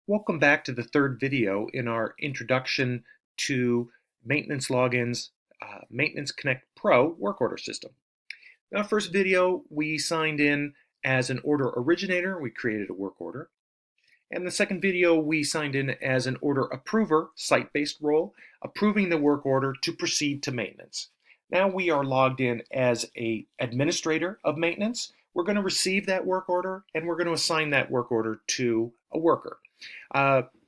Welcome back to the third video in our introduction to Maintenance Logins Maintenance Connect Pro work order system. In our first video, we signed in as an order originator. We created a work order. And the second video, we signed in as an order approver, site-based role, approving the work order to proceed to maintenance. Now we are logged in as an administrator of maintenance. We're going to receive that work order, and we're going to assign that work order to a worker.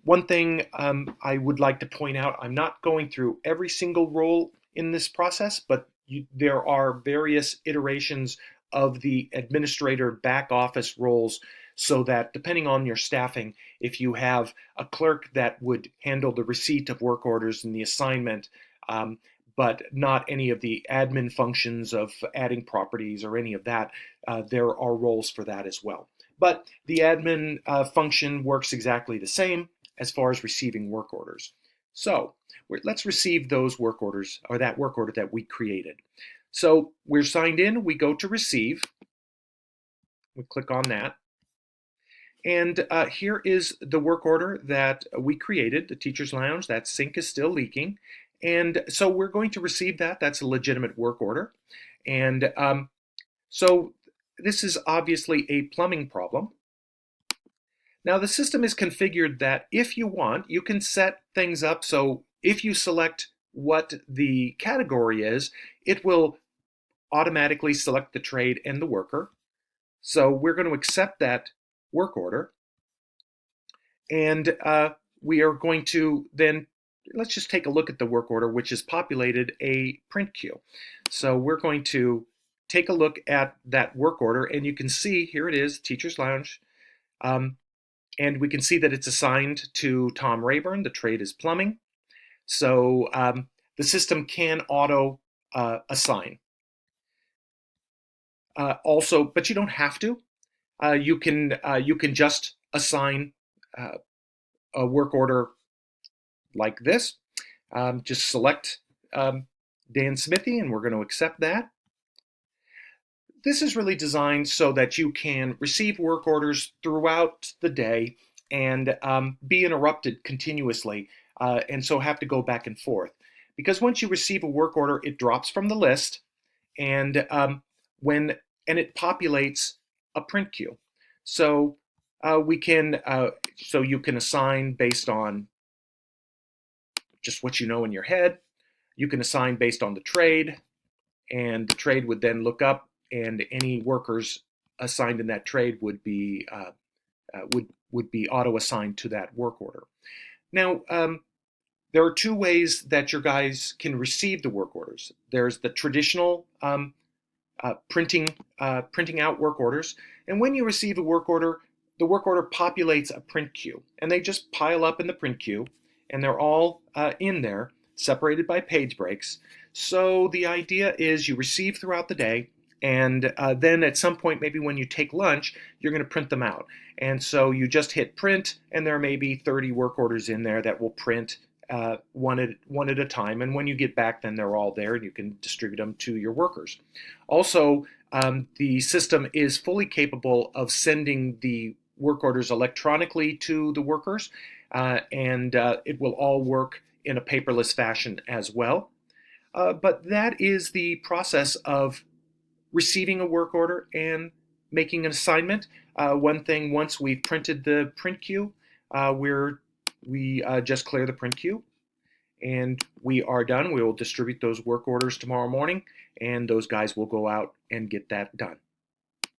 One thing I would like to point out, I'm not going through every single role in this process, but there are various iterations of the administrator back office roles, so that depending on your staffing, if you have a clerk that would handle the receipt of work orders and the assignment, but not any of the admin functions of adding properties or any of that, there are roles for that as well. But the admin function works exactly the same as far as receiving work orders. So let's receive those work orders, or that work order that we created. So we're signed in, we go to receive, we click on that. And here is the work order that we created, the teacher's lounge. That sink is still leaking. And so we're going to receive that. That's a legitimate work order. And so this is obviously a plumbing problem. Now the system is configured that if you want, you can set things up so if you select what the category is, it will automatically select the trade and the worker. So we're going to accept that work order, and we are going to then, let's just take a look at the work order, which has populated a print queue. So we're going to take a look at that work order, and you can see here it is, Teacher's Lounge, and we can see that it's assigned to Tom Rayburn. The trade is plumbing. So the system can auto assign. Also, but you don't have to. You can just assign a work order like this. Just select Dan Smithy, and we're going to accept that. This is really designed so that you can receive work orders throughout the day and be interrupted continuously, and so have to go back and forth. Because once you receive a work order, it drops from the list, and it populates a print queue. So you can assign based on just what you know in your head. You can assign based on the trade, and the trade would then look up, and any workers assigned in that trade would be auto assigned to that work order. Now, there are two ways that your guys can receive the work orders. There's the traditional printing out work orders, and when you receive a work order, the work order populates a print queue, and they just pile up in the print queue, and they're all in there, separated by page breaks. So the idea is you receive throughout the day, and then at some point, maybe when you take lunch, you're going to print them out. And so you just hit print, and there may be 30 work orders in there that will print one at a time. And when you get back, then they're all there, and you can distribute them to your workers. Also, the system is fully capable of sending the work orders electronically to the workers, and it will all work in a paperless fashion as well. But that is the process of receiving a work order and making an assignment. One thing, once we've printed the print queue, we just clear the print queue, and we are done. We will distribute those work orders tomorrow morning, and those guys will go out and get that done.